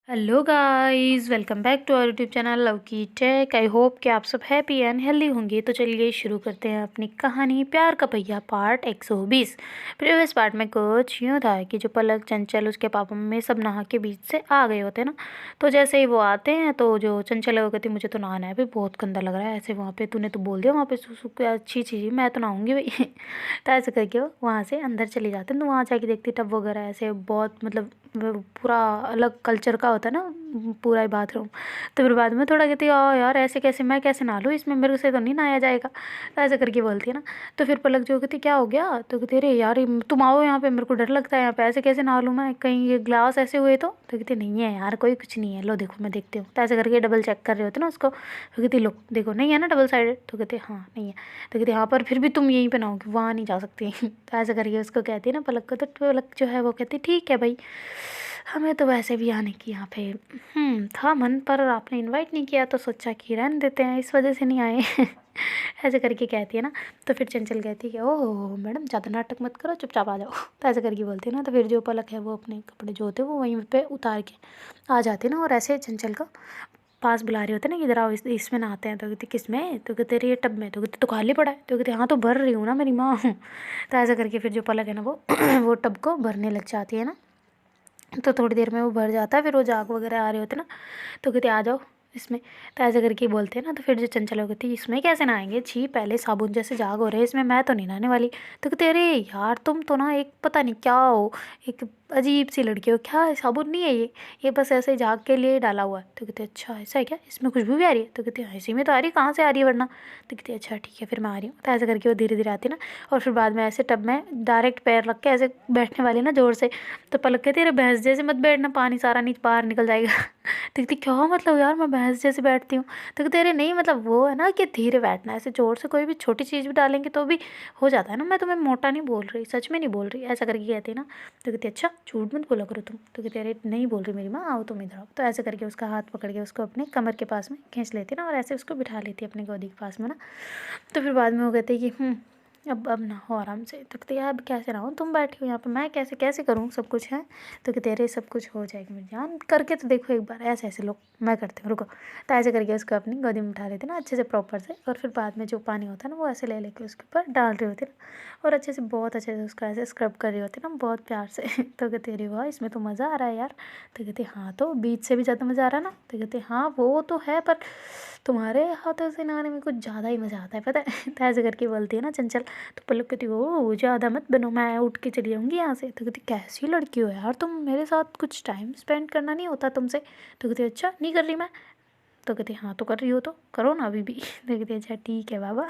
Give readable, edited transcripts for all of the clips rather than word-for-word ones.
Hello guys, welcome back to our YouTube channel love की tech. I hope कि आप सब हैप्पी एंड हेल्दी होंगे। तो चलिए शुरू करते हैं अपनी कहानी प्यार का पहिया पार्ट 120। प्रीवियस पार्ट में कुछ यूँ था कि जो पलक, चंचल, उसके पापा मम्मी सब नहा के बीच से आ गए होते ना। तो जैसे ही वो आते हैं तो जो चंचल है कहती मुझे तो नहाना है भाई, बहुत गंदा लग रहा है ऐसे वहाँ पे, तूने तो बोल दिया वहाँ पे सुसु क्या अच्छी चीज़, मैं तो नहाऊंगी भाई। तो ऐसे करके वो वहाँ से अंदर चले जाते हैं। तो वहाँ जाके देखती टब वगैरह ऐसे बहुत मतलब वो पूरा अलग कल्चर का होता है ना पूरा ही बाथरूम। तो फिर बाद में थोड़ा कहती है यार ऐसे कैसे, मैं कैसे नहा लूँ इसमें, मेरे से तो नहीं नहाया जाएगा। तो ऐसे करके बोलती है ना। तो फिर पलक जो कहती क्या हो गया, तो कहती अरे यार तुम आओ यहाँ पे, मेरे को डर लगता है यहाँ पे, ऐसे कैसे नहा लूँ मैं, कहीं ये ग्लास ऐसे हुए तो कहती नहीं है यार कोई कुछ नहीं है, लो देखो मैं देखती हूँ। तो ऐसे करके डबल चेक कर रहे होते ना उसको। तो कहती लो देखो नहीं है ना डबल साइडेड। तो कहते हाँ नहीं है। तो कहती हाँ पर फिर भी तुम यहीं पे नहाओगी, वहाँ नहीं जा सकती। तो ऐसे करके उसको कहती है ना पलक को। तो पलक जो है वो कहती ठीक है भाई, हमें तो वैसे भी आने की यहाँ पे था मन, पर आपने इनवाइट नहीं किया तो सोचा कि रहने देते हैं, इस वजह से नहीं आए। ऐसे करके कहती है ना। तो फिर चंचल कहती है कि ओह मैडम ज़्यादा नाटक मत करो, चुपचाप आ जाओ। तो ऐसे करके बोलती है ना। तो फिर जो पलक है वो अपने कपड़े जो होते हैं वो वहीं पे उतार के आ जाती है ना, और ऐसे चंचल का पास बुला रहे होते ना कि इधर आओ, इसमें नहाते हैं। तो कहती किस में, तो कहते अरे ये टब में। तो कहते तो खाली पड़ा है। तो कहते हाँ तो भर रही हूँ ना मेरी माँ। तो ऐसा करके फिर जो पलक है ना वो वो टब को भरने लग जाती है ना। तो थोड़ी देर में वो भर जाता है। फिर वो जाग वगैरह आ रहे होते ना। तो कहते आ जाओ इसमें। तो ऐसे करके बोलते हैं ना। तो फिर जो चंचल कहती है इसमें कैसे नहाएंगे, छी पहले साबुन जैसे जाग हो रहे हैं, इसमें मैं तो नहीं नहाने वाली। तो कहते अरे यार तुम तो ना एक पता नहीं क्या हो, एक अजीब सी लड़की हो, क्या है साबुन नहीं है ये बस ऐसे जाग के लिए डाला हुआ है। तो कहते अच्छा ऐसा है क्या, इसमें खुशबू भी आ रही है। तो कहते ऐसी में तो आ रही है, कहाँ से आ रही है वरना। तो कहते अच्छा ठीक है फिर मैं आ रही हूँ। तो ऐसे करके वो धीरे धीरे आती है ना। और फिर बाद में ऐसे टब में डायरेक्ट पैर रख के ऐसे बैठने वाली ना जोर से। तो पलक कहती अरे भैंस जैसे मत बैठना, पानी सारा नीचे बाहर निकल जाएगा। तो कहती क्या मतलब यार मैं भैंस जैसे बैठती हूँ। तो कहते अरे नहीं मतलब वो है ना कि धीरे बैठना, ऐसे जोर से कोई भी छोटी चीज़ भी डालेंगे तो भी हो जाता है ना, मैं तुम्हें मोटा नहीं बोल रही, सच में नहीं बोल रही, ऐसा करके कहती है ना। तो कहती अच्छा झूठ मत बोला करो तुम। तो कहते अरे नहीं बोल रही मेरी माँ, आओ तुम इधर आओ। तो ऐसे करके उसका हाथ पकड़ के उसको अपने कमर के पास में खींच लेती है ना, और ऐसे उसको बिठा लेती है अपनी गोदी के पास में ना। तो फिर बाद में वो कहते कि अब ना हो आराम से। तो कहते यार अब कैसे ना हो, तुम बैठी हो यहाँ पे, मैं कैसे कैसे करूँ, सब कुछ है। तो कहते अरे सब कुछ हो जाएगा मेरी जान, करके तो देखो एक बार, ऐसे ऐसे लो मैं करती हूँ रुको। तो ऐसे करके उसको अपनी गोदी में उठा लेते ना अच्छे से प्रॉपर से। और फिर बाद में जो पानी होता है ना वो ऐसे ले लेके उसके ऊपर डाल रहे होते ना, और अच्छे से बहुत अच्छे से उसको ऐसे स्क्रब कर रहे होते ना बहुत प्यार से। तो कहते अरे वाह इसमें तो मज़ा आ रहा है यार। तो कहते हाँ तो बीच से भी ज़्यादा मज़ा आ रहा है ना। तो कहते हाँ वो तो है, पर तुम्हारे हाथों से नहाने में कुछ ज़्यादा ही मज़ा आता है पता है। तो ऐसे करके बोलती है ना चंचल। तो पलक कहती ओ ज़्यादा मत बनो, मैं उठ के चली जाऊँगी यहाँ से। तो कहती कैसी लड़की हो यार तुम, मेरे साथ कुछ टाइम स्पेंड करना नहीं होता तुमसे। तो कहती अच्छा नहीं कर रही मैं। तो कहती हाँ तो कर रही हो तो करो ना अभी भी। तो कहती अच्छा ठीक है बाबा।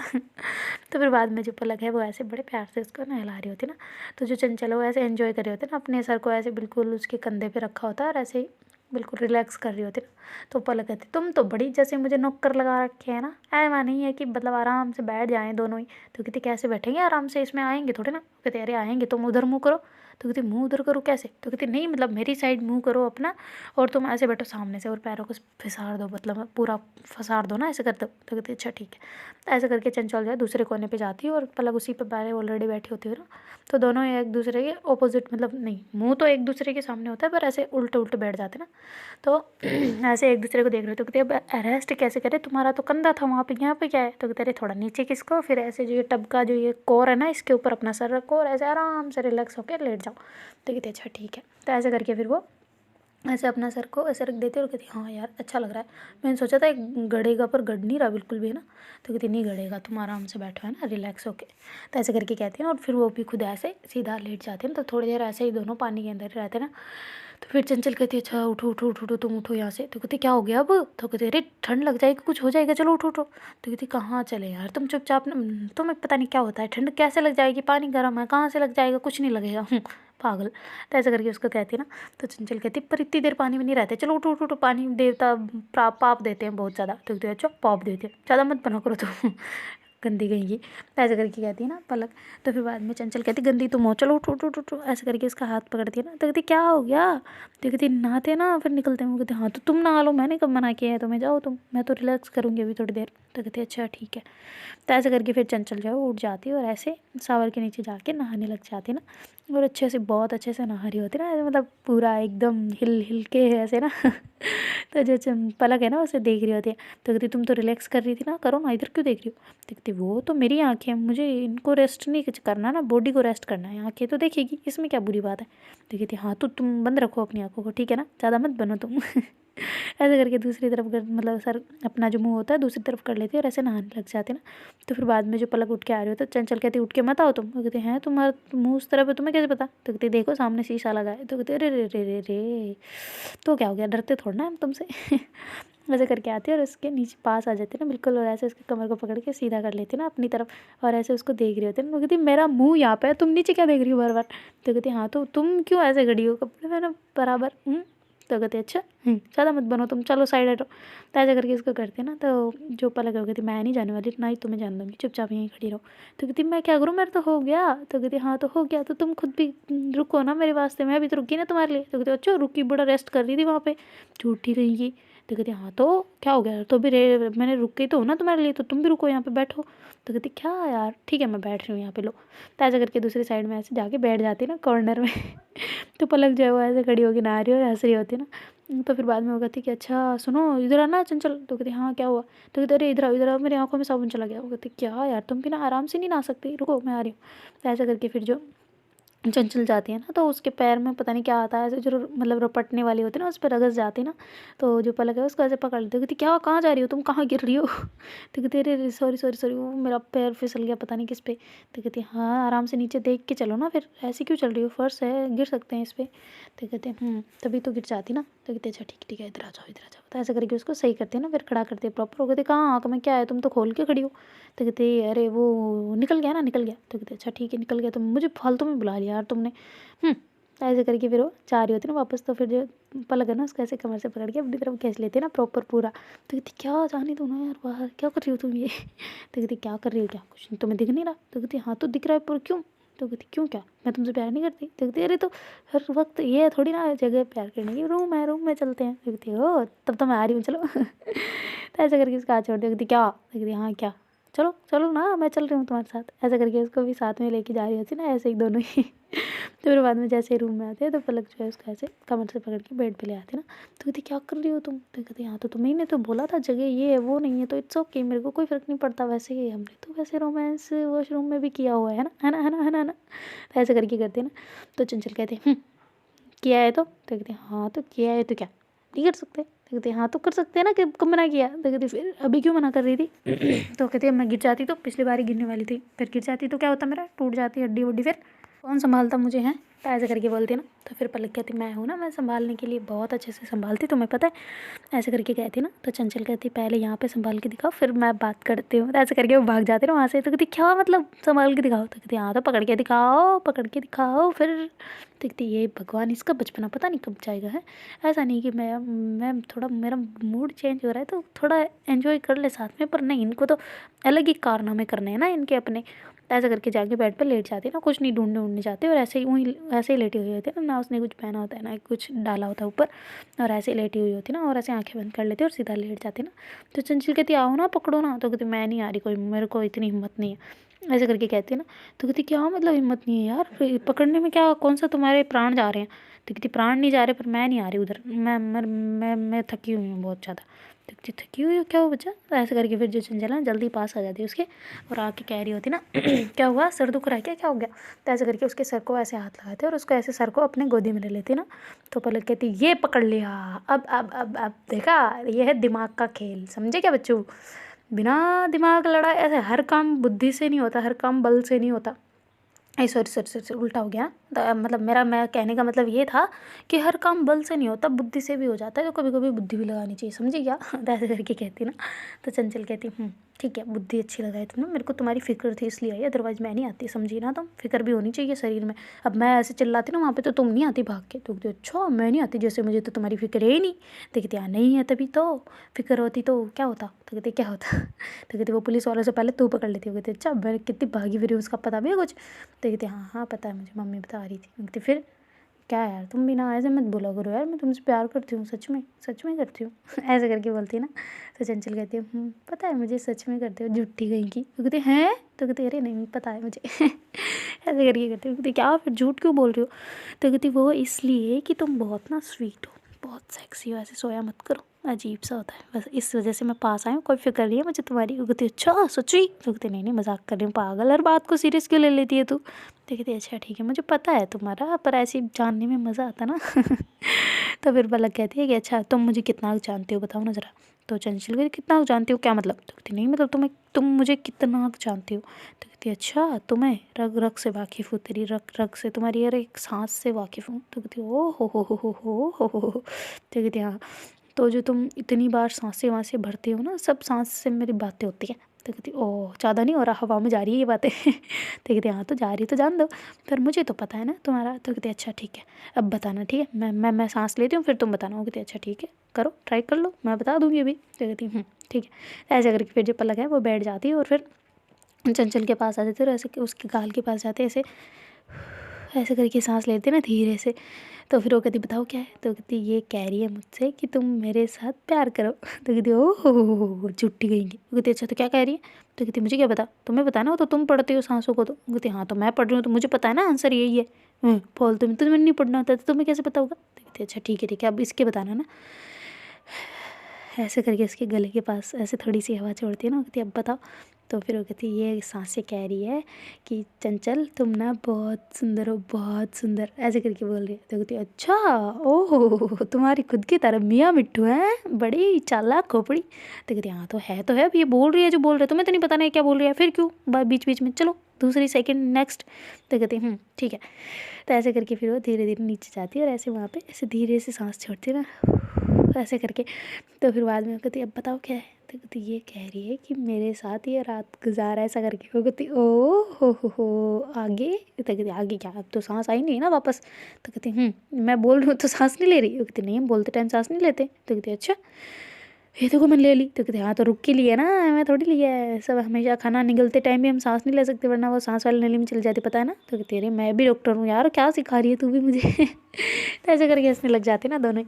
तो फिर बाद में जो पलक है वो ऐसे बड़े प्यार से उसको नहला रही होती ना। तो जो चंचल है वो ऐसे एंजॉय कर रहे होते ना, अपने सर को ऐसे बिल्कुल उसके कंधे पे रखा होता है और ऐसे ही बिल्कुल रिलैक्स कर रही होती ना। तो पलक कहती तुम तो बड़ी जैसे मुझे नौकर लगा रखे हैं ना, ऐसा नहीं है कि मतलब आराम से बैठ जाएं दोनों ही। तो कहती कैसे बैठेंगे आराम से, इसमें आएंगे थोड़े ना। कहते अरे आएंगे, तुम उधर मुँह करो। तो कहती मुँह उधर करो कैसे। तो कहती नहीं मतलब मेरी साइड मुँह करो अपना, और तुम ऐसे बैठो सामने से और पैरों को फिसार दो, मतलब पूरा फसार दो ना, ऐसे कर दो। तो कहती अच्छा ठीक है। तो ऐसे करके चंचल जो है दूसरे कोने पे जाती है और पलक उसी पे पहले ऑलरेडी बैठी होती है ना। तो दोनों एक दूसरे के ऑपोजिट, मतलब नहीं मुंह तो एक दूसरे के सामने होता है पर ऐसे उल्टे उल्टे बैठ जाते ना। तो ऐसे एक दूसरे को देख रहे हो। तो कहते अब अरेस्ट कैसे करे, तुम्हारा तो कंधा था वहाँ पे, यहाँ पे क्या है। तो कहते अरे थोड़ा नीचे किसको, फिर ऐसे जो ये टब का जो ये कोर है ना इसके ऊपर अपना सर रखो और ऐसे आराम से रिलैक्स होकर लेट जाओ। तो कहते अच्छा ठीक है। तो ऐसे करके फिर वो ऐसे अपना सर को ऐसे रख देती और कहती हाँ यार अच्छा लग रहा है। मैंने सोचा था एक गड़ेगा पर गड़ नहीं रहा बिल्कुल भी है ना। तो कहती नहीं गड़ेगा, तुम आराम से बैठो है ना रिलैक्स होके। तो ऐसे करके कहती है ना, और फिर वो भी खुद ऐसे सीधा लेट जाते हैं। तो थोड़ी देर ऐसे ही दोनों पानी के अंदर रहते हैं ना। तो फिर चंचल कहती है अच्छा उठो उठो उठो उठो तुम उठो यहाँ से। तो कहती क्या हो गया अब। तो कहते अरे ठंड लग जाएगी, कुछ हो जाएगा, चलो उठो उठो। तो कहती कहाँ चले यार तुम चुपचाप ना, तुम्हें पता नहीं क्या होता है, ठंड कैसे लग जाएगी, पानी गर्म है, कहाँ से लग जाएगा, कुछ नहीं लगेगा। पागल। तो ऐसा करके उसको कहती है ना। तो चंचल कहती पर इतनी देर पानी में नहीं रहते, चलो उठो उठो उठो, पानी देवता पाप देते हैं बहुत ज़्यादा। तो कहते हैं अच्छा पाप देते हैं, ज़्यादा मत बना करो तुम। गंदी कहेंगी। तो ऐसे करके कहती है ना पलक। तो फिर बाद में चंचल कहती गंदी तुम हो, चलो उठो उठो उठो उठो। ऐसे करके उसका हाथ पकड़ती है ना। तो कहती क्या हो गया। तो कहती नहाते ना फिर निकलते हैं। वो कहते हाँ तो तुम नहा लो, मैंने कब मना किया है तुम्हें, जाओ तुम, मैं तो रिलैक्स करूँगी अभी थोड़ी देर। तो कहती अच्छा ठीक है। तो ऐसे करके फिर चंचल जो है वो उठ जाती है और ऐसे सावर के नीचे जाके नहाने लग जाती है ना। और अच्छे से बहुत अच्छे से नहा रही होती ना, मतलब पूरा एकदम हिल हिल के ऐसे ना तो जो पलक है ना उसे देख रही होती है। तो कहती तुम तो रिलैक्स कर रही थी ना, करो ना, इधर क्यों देख रही हो। देखती वो तो मेरी आंखें हैं, मुझे इनको रेस्ट नहीं करना ना, बॉडी को रेस्ट करना है, आंखें तो देखेगी, इसमें क्या बुरी बात है। तो कहती हाँ तो तुम बंद रखो अपनी आंखों को, ठीक है ना, ज़्यादा मत बनो तुम ऐसे करके दूसरी तरफ कर, मतलब सर अपना जो मुंह होता है दूसरी तरफ कर लेती है और ऐसे नहाने लग जाते ना। तो फिर बाद में जो पलक उठ के आ रही होता है, चंचल कहती उठ के मत आओ तुम। वो कहते हैं तुम्हारा मुंह उस तरफ है, तुम्हें कैसे पता। तो कहते देखो सामने शीशा लगा है। तो कहते अरे रे रे रे रे, तो क्या हो गया, डरते थोड़ा ना हम तुमसे वैसे करके आती है और उसके नीचे पास आ जाती है ना बिल्कुल, और ऐसे उसके कमर को पकड़ के सीधा कर लेती है ना अपनी तरफ, और ऐसे उसको देख रही होती है ना। वो कहती मेरा मुंह यहाँ पे है, तुम नीचे क्या देख रही हो बार बार। तो कहती हाँ तो तुम क्यों ऐसे खड़ी हो, कपड़े में ना बराबर। तो कहते अच्छा ज़्यादा मत बनो तुम, चलो साइड हटो। तो ऐसे करके इसको करते ना। तो जो पलक है वो कहती मैं नहीं जाने वाली, ना ही तुम्हें जाने दूँगी, चुपचाप यहीं खड़ी रहो। तो कहती मैं क्या करूँ, मेरा तो हो गया। तो कहती हाँ तो हो गया, तो तुम खुद भी रुको ना मेरे वास्ते, मैं भी तो रुकी ना तुम्हारे लिए। तो कहती अच्छा रुकी, बड़ा रेस्ट कर रही थी वहाँ पे, झूठी रहेंगी। तो कहती हाँ तो क्या हो गया, तो भी मैंने रुक गई तो हूँ ना तुम्हारे लिए, तो तुम भी रुको यहाँ पे बैठो। तो कहती क्या यार, ठीक है मैं बैठ रही हूँ यहाँ पे, लो। तो ऐसा करके दूसरी साइड में ऐसे जाके बैठ जाती ना कॉर्नर में तो पलक जो है वो ऐसे खड़ी होगी नहा रही और हंस रही होती ना। तो फिर बाद में वो कहती कि अच्छा सुनो इधर आना चंचल। तो कहती हाँ क्या हुआ। तो कहते अरे इधर आओ, मेरी आंखों में साबुन चला गया। वो कहती क्या यार तुम भी ना आराम से नहीं नहा सकती, रुको मैं आ रही हूँ। तो ऐसा करके फिर जो चंचल जाती है ना, तो उसके पैर में पता नहीं क्या आता है, ऐसे जो मतलब रपटने वाली होती है ना, उस पर रगस जाती है ना। तो जो पलक है उसको ऐसे पकड़ लेती है, कहती क्या कहाँ जा रही हो तुम, कहाँ गिर रही हो तो कहती अरे सॉरी सॉरी सॉरी, वो मेरा पैर फिसल गया पता नहीं किस पे। तो कहती हाँ आराम से नीचे देख के चलो ना, फिर ऐसे क्यों चल रही हो, फर्श है गिर सकते हैं इस पर। तो कहते तभी तो गिर जाती ना। तो कहते अच्छा ठीक है इधर आ जाओ इधर आ जाओ। तो ऐसा करके उसको सही करते हैं ना, फिर खड़ा करते हैं प्रॉपर। वो कहते कहाँ आँख में क्या है, तुम तो खोल के खड़ी हो। तो कहते अरे वो निकल गया ना, निकल गया। तो कहते अच्छा ठीक है निकल गया, तो मुझे फालतू में बुला लिया यार तुमने। तो ऐसे करके फिर वो जा रही होती ना वापस। तो फिर जो पलक है ना उसको ऐसे कमर से पकड़ के अपनी तरफ खींच लेते हैं ना प्रॉपर पूरा। तो कहती क्या जाने दो ना यार बाहर, क्या कर रही हो तुम ये तो कहती क्या कर रही हो, क्या कुछ नहीं, तुम्हें दिख नहीं रहा। तो कहती हाँ तो दिख रहा है पर क्यों। तो कहती क्यों क्या, मैं तुमसे प्यार नहीं करती। तो कहती अरे तो हर वक्त ये थोड़ी ना जगह प्यार करने की, रूम में चलते हैं। तो कहती ओ तब तो मैं आ रही हूँ चलो तो ऐसा करके उसका हाथ छोड़ दिया। कहती क्या। तो कहती हाँ क्या, चलो चलो ना मैं चल रही हूँ तुम्हारे साथ। ऐसा करके उसको भी साथ में लेके जा रही होती ना, ऐसे ही दोनों ही तो फिर बाद में जैसे ही रूम में आते हैं तो पलक जो है उसका ऐसे कमर से पकड़ के बेड पे ले आते ना। तो कहती क्या कर रही हो तुम। तो कहती हाँ तो तुम्हें ने तो बोला था जगह ये है वो नहीं है, तो इट्स ओके, मेरे को कोई फ़र्क नहीं पड़ता, वैसे ही हमने तो वैसे रोमांस वॉशरूम में भी किया हुआ है ना, है ना है ना है ना है ना। तो ऐसे करके करते ना। तो चंचल कहते किया है तो कहते हाँ तो किया है तो क्या नहीं कर सकते। तो कहते हाँ तो कर सकते हैं ना, कि कब मना किया। तो कहती फिर अभी क्यों मना कर रही थी तो कहती मैं गिर जाती तो, पिछली बार ही गिरने वाली थी, फिर गिर जाती तो क्या होता, मेरा टूट जाती हड्डी वड्डी, फिर कौन संभालता मुझे हैं। तो ऐसे करके बोलती ना। तो फिर पलक कहती मैं हूँ ना, मैं संभालने के लिए बहुत अच्छे से संभालती, तुम्हें पता है। ऐसे करके कहती ना। तो चंचल कहती पहले यहाँ पे संभाल के दिखाओ फिर मैं बात करती हूँ। तो ऐसे करके वो भाग जाते ना वहाँ से। तो कहती क्या मतलब संभाल के दिखाओ। तो कहती हाँ तो पकड़ के दिखाओ, पकड़ के दिखाओ फिर। तो कहती ये भगवान इसका बचपना पता नहीं कब जाएगा है। ऐसा नहीं कि मैं थोड़ा मेरा मूड चेंज हो रहा है तो थोड़ा एंजॉय कर ले साथ में, पर नहीं इनको तो अलग ही कारनामे करने हैं ना इनके अपने। ऐसा करके जाके बेड पर लेट जाते ना, कुछ नहीं ढूंढने उड़ने जाते, और ऐसे ही वहीं ऐसे ही लेटी हुई होती है ना उसने कुछ पहना होता है ना कुछ डाला होता है ऊपर, और ऐसे ही लेटी हुई होती ना, और ऐसे आंखें बंद कर लेती और सीधा लेट जाती ना। तो चंचल कहती आओ ना पकड़ो ना। तो कहती मैं नहीं आ रही, कोई मेरे को इतनी हिम्मत नहीं है। ऐसे करके कहती है ना। तो कहती क्या मतलब हिम्मत नहीं है यार, पकड़ने में क्या कौन सा तुम्हारे प्राण जा रहे हैं। तो कहती प्राण नहीं जा रहे पर मैं नहीं आ रही उधर, मैं थकी हुई हूँ बहुत ज़्यादा। तो कहती थकी हुई हो क्या हो बच्चा। तो ऐसे करके फिर जो चंचल है जल्दी पास आ जाती है उसके, और आके कह रही होती ना क्या हुआ, सर दुख रहा है क्या हो गया। तो ऐसे करके उसके सर को ऐसे हाथ लगाते और उसको ऐसे सर को अपने गोदी में ले लेती ना। तो पलक कहती ये पकड़ लिया, अब देखा, ये है दिमाग का खेल, समझे क्या बच्चों। बिना दिमाग लड़ा ऐसे हर काम बुद्धि से नहीं होता, हर काम बल से नहीं होता। सॉरी सॉरी सॉरी उल्टा हो गया। मतलब मैं कहने का मतलब ये था कि हर काम बल से नहीं होता, बुद्धि से भी हो जाता है, तो कभी कभी बुद्धि भी लगानी चाहिए, समझी क्या तो ऐसे करके कहती ना। तो चंचल कहती ठीक है बुद्धि अच्छी लगाई तुमने, मेरे को तुम्हारी फिक्र थी इसलिए आई, अदरवाइज मैं नहीं आती, समझी ना तुम, फिक्र भी होनी चाहिए शरीर में। अब मैं ऐसे चिल्लाती ना वहाँ पे तो तुम नहीं आती भाग के। तो कहती अच्छा मैं नहीं आती, जैसे मुझे तो तुम्हारी फिक्र है ही नहीं। तो कहती हाँ नहीं है तभी तो, फिक्र होती तो क्या होता। तो कहती क्या होता तो कहती वो पुलिस वालों से पहले तू पकड़ लेती। वो कहती अच्छा मैं कितनी भागी फिरी, उसका पता भी है कुछ। तो कहती हाँ हाँ पता है मुझे, मम्मी बता रही थी। कहती फिर क्या यार तुम भी ना ऐसे मत बोला करो यार, मैं तुमसे प्यार करती हूँ, सच में करती हूँ ऐसे करके बोलती है ना। तो चंचल कहती है पता है मुझे, सच में करते हो, झूठी कहीं की। तो कहती हैं, तो कहती अरे नहीं पता है मुझे ऐसे करके कहती हूँ। कहती क्या फिर झूठ क्यों बोल रही हो। तो कहती वो इसलिए कि तुम बहुत ना स्वीट हो, बहुत सेक्सी हो, ऐसे सोया मत करो, अजीब सा होता है, बस इस वजह से मैं पास आई हूँ, कोई फिक्र नहीं है मुझे तुम्हारी। वो कहती अच्छा सच्ची। तो कहती नहीं मजाक कर रही हूँ, पागल, हर बात को सीरियस क्यों ले लेती है तू। तो कहती अच्छा ठीक है मुझे पता है तुम्हारा, पर ऐसे जानने में मज़ा आता ना तो फिर पलक कहती है कि अच्छा तुम मुझे कितना जानते हो बताओ ना ज़रा। तो चंचल कहती कितना जानती हो क्या मतलब। तो कहती नहीं मतलब तुम मुझे कितना जानती हो। तो कहती अच्छा तुम्हें रग रग से वाकिफ़ हूँ, तेरी रग रग से, तुम्हारी हर एक सांस से वाकिफ़ हूँ। तो कहती ओ हो। तो कहती हाँ, तो जो तुम इतनी बार सांसें वाँसें भरते हो ना, सब सांस से मेरी बातें होती हैं। तो कहती ओह ज़्यादा नहीं हो रहा, हवा में जा रही है ये बातें तो कहती हाँ तो जा रही तो जान दो, पर मुझे तो पता है ना तुम्हारा। तो कहती अच्छा ठीक है अब बताना, ठीक है मैं सांस लेती हूँ फिर तुम बताना। वो कहती अच्छा ठीक है करो, ट्राई कर लो, मैं बता दूँगी अभी। तो कहती ठीक है। ऐसे करके फिर जो पलक है वो बैठ जाती है और फिर चंचल के पास आ जाते और ऐसे उसके गाल के पास जाते, ऐसे ऐसे करके सांस लेते ना धीरे से। तो फिर वो कहती बताओ क्या है। तो कहती ये कह रही है मुझसे कि तुम मेरे साथ प्यार करो। तो कहती ओह हो झुट्टी गईंगी। वो कहती अच्छा तो क्या कह रही है। तो कहती मुझे क्या पता, तुम्हें पता है ना, वो तो तुम पढ़ती हो सांसों को। तो कहती हाँ तो मैं पढ़ रही हूँ तो मुझे पता है ना आंसर यही है। फालतू में तुम्हें नहीं पढ़ना होता तो तुम्हें कैसे पता होगा। तो कहती अच्छा ठीक है अब इसके बताना ना। ऐसे करके उसके गले के पास ऐसे थोड़ी सी हवा छोड़ती है ना। कहती अब बताओ। तो फिर वो कहती ये सांसें कह रही है कि चंचल तुम ना बहुत सुंदर हो, बहुत सुंदर, ऐसे करके बोल रही है। तो कहती अच्छा ओह तुम्हारी खुद की तरह मियाँ मिट्टू है, बड़ी चालाक खोपड़ी। तो कहती हाँ तो है अब ये बोल रही है जो बोल रही है, तुम्हें तो नहीं पता नहीं क्या बोल रही है, फिर क्यों बीच बीच में, चलो दूसरी सेकंड नेक्स्ट। तो कहती ठीक है। तो ऐसे करके फिर वो धीरे धीरे नीचे जाती है और ऐसे वहाँ पे ऐसे धीरे से सांस छोड़ती है ना ऐसे करके। तो फिर बाद में कहती अब बताओ क्या है। तो कहती ये कह रही है कि मेरे साथ ये रात गुजारा, ऐसा करके। वो कहती ओ हो आगे। तो कहती आगे क्या, अब तो सांस आई नहीं है ना वापस। तो कहती मैं बोल रही हूँ तो सांस नहीं ले रही। वो कहती नहीं हम बोलते टाइम सांस नहीं लेते। तो कहती अच्छा ये देखो मैंने ले ली। तो कहते हाँ तो रुक के लिए ना, मैं थोड़ी लिया है, सब हमेशा खाना निगलते टाइम भी हम सांस नहीं ले सकते वरना वो सांस वाली नली में चली जाती, पता है ना। तो कहती अरे मैं भी डॉक्टर हूँ यार, क्या सिखा रही है तू भी मुझे तो ऐसे करके हंसने लग जाते ना दोनों ही।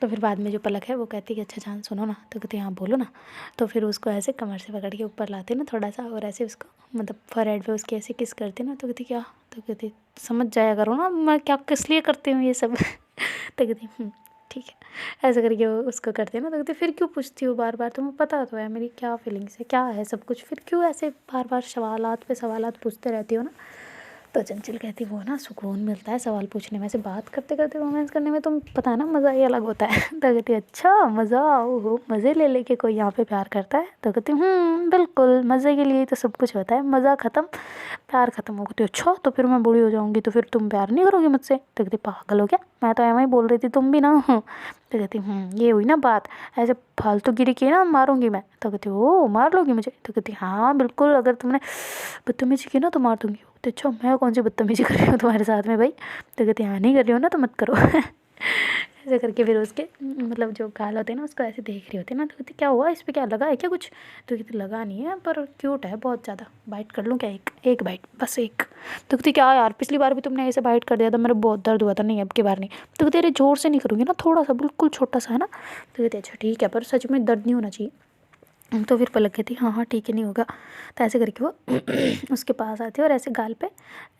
तो फिर बाद में जो पलक है वो कहती कि अच्छा जान सुनो ना। तो कहती हाँ बोलो ना। तो फिर उसको ऐसे कमर से पकड़ के ऊपर लाते ना थोड़ा सा और ऐसे उसको मतलब फॉरहेड पे उसके ऐसे किस करते ना। तो कहती क्या। तो कहती समझ जाया करो ना मैं क्या किस लिए करती हूँ ये सब तो कहती ठीक है। ऐसा करके वो उसको करते हैं ना। तो कहते फिर क्यों पूछती हो बार बार, तुम्हें पता तो है मेरी क्या फीलिंग्स है क्या है सब कुछ, फिर क्यों ऐसे बार बार सवालात पे सवालात पूछते रहती हो ना। तो चंचल कहती वो ना सुकून मिलता है सवाल पूछने में, से बात करते करते रोमांस करने में, तुम पता है ना मज़ा ही अलग होता है तो कहती अच्छा मज़ा ओहो मज़े ले लेके कोई यहाँ पे प्यार करता है। तो कहती बिल्कुल मज़े के लिए तो सब कुछ होता है, मज़ा ख़त्म प्यार ख़त्म हो। कहती अच्छा तो फिर मैं बूढ़ी हो जाऊँगी तो फिर तुम प्यार नहीं करोगी मुझसे। तो कहती पागल हो क्या, मैं तो ऐਵੇਂ ही बोल रही थी, तुम भी ना हो। तो कहती ये हुई ना बात, ऐसे फालतू गिरी की ना मारूंगी मैं। तो कहती ओ मार लोगी मुझे। तो कहती हाँ बिल्कुल, अगर तुमने बदतमीजी की ना तो मार दूंगी। तो अच्छा मैं कौन सी बदतमीजी कर रही हूँ तुम्हारे साथ में भाई। तो कहती हाँ नहीं कर रही हो ना तो मत करो ऐसे करके फिर उसके मतलब जो गाल होते हैं ना उसको ऐसे देख रही होती है ना। तो कहती क्या हुआ इस पर, क्या लगा है क्या कुछ। तो कहती लगा नहीं है पर क्यूट है बहुत ज़्यादा, बाइट कर लूँ क्या, एक बाइट बस एक। तो कहती क्या यार पिछली बार भी तुमने ऐसे बाइट कर दिया था, मेरे बहुत दर्द हुआ था, नहीं अब की बार नहीं। तो कहती अरे ज़ोर से नहीं करूँगी ना, थोड़ा सा बिल्कुल छोटा सा है ना। तो कहती अच्छा ठीक है पर सच में दर्द नहीं होना चाहिए। तो फिर पलक कहती हाँ ठीक है नहीं होगा। तो ऐसे करके वो उसके पास आती है और ऐसे गाल पे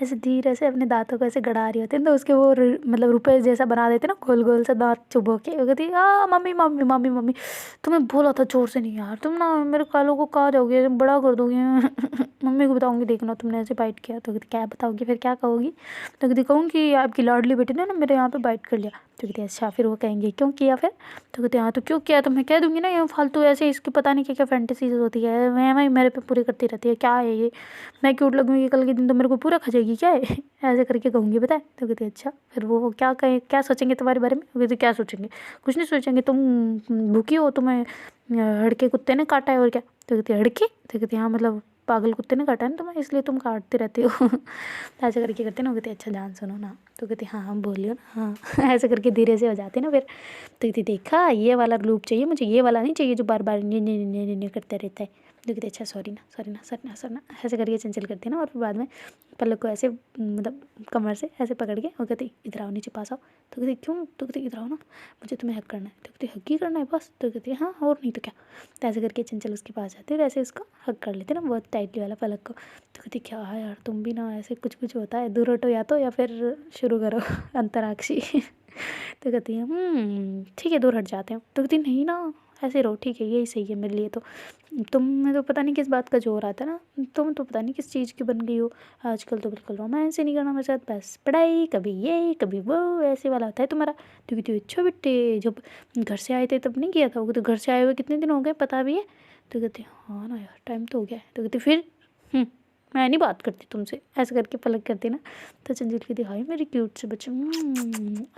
ऐसे धीरे से अपने दांतों को ऐसे गड़ा रही होती है। तो उसके वो मतलब रुपए जैसा बना देते ना गोल गोल से दांत चुभो के। वो कहती मम्मी मम्मी मम्मी मम्मी तुम्हें बोला था जोर से नहीं यार, तुम ना मेरे कालों को कहा जाओगे बड़ा कर दोगे मम्मी को बताऊँगी देखना तुमने ऐसे बाइट किया। तो कहती क्या बताओगी फिर क्या कहोगी। तो कहती कहूँगी आपकी लाडली बेटी ने ना मेरे यहाँ पे बाइट कर लिया। तो कहती अच्छा फिर वो कहेंगे क्यों किया फिर। तो कहते हाँ तो क्यों किया तो मैं कह दूँगी ना, ये फालतू ऐसे इसकी पता नहीं क्या क्या फैंटेसीज होती है, मैं मेरे पे पूरी करती रहती है, क्या है ये, मैं क्यूट लगूँगी कल के दिन तो मेरे को पूरा खा जाएगी क्या है ऐसे करके कहूँगी पता है। तो कहती अच्छा फिर वो क्या कहें क्या सोचेंगे तुम्हारे बारे में। वो कहती क्या सोचेंगे, कुछ नहीं सोचेंगे, तुम भूखी हो, तुम्हें हड़के कुत्ते ने काटा है और क्या। तो कहती हड़के। तो कहती हाँ मतलब पागल कुत्ते ने काटा है ना तुम्हें इसलिए तुम काटते रहते हो ऐसे करके करते ना। वो कहते अच्छा जान सुनो ना। तो कहती हाँ बोलियो ना हाँ ऐसे करके धीरे से हो जाते ना फिर। तो कहती देखा ये वाला लूप चाहिए मुझे, ये वाला नहीं चाहिए जो बार बार ने करते रहता है। देखते अच्छा सॉरी ना, सॉरी ना, सॉरी ना, सॉरी ना, ऐसे करके चंचल करती है ना। और फिर बाद में पलक को ऐसे मतलब कमर से ऐसे पकड़ के वो कहती इधर आओ, नीचे पास आओ। तो कहती क्यों? तो कहती इधर आओ ना, मुझे तुम्हें हक करना है। तो कहती हक ही करना है बस? तो कहती हाँ और नहीं तो क्या। तो ऐसे करके चंचल उसके पास जाती है और ऐसे उसको हक कर लेते ना बहुत टाइटली वाला पलक को। तो कहती क्या यार तुम भी ना, ऐसे कुछ कुछ होता है, दूर हटो या तो, या फिर शुरू करो अंतराक्षी। तो कहती है ठीक है दूर हट जाते हैं। तो कहती नहीं ना, ऐसे रहो, ठीक है यही सही है मेरे लिए। तो तुम्हें तो पता नहीं किस बात का जोर आता है ना, तुम तो पता नहीं किस चीज़ की बन गई हो आजकल। तो बिल्कुल रोमांस ही नहीं करना मेरे साथ, बस पढ़ाई, कभी ये कभी वो, ऐसे वाला होता है तुम्हारा। तो कहती अच्छा बेटे, जब घर से आए थे तब नहीं किया था? वो तो घर से आए हुए कितने दिन हो गए पता भी है? तो कहती हाँ ना यार टाइम तो हो गया है। तो कहती फिर मैं नहीं बात करती तुमसे, ऐसे करके पलक करती ना। तो चंचल कहती हाय मेरी क्यूट से बच्चे,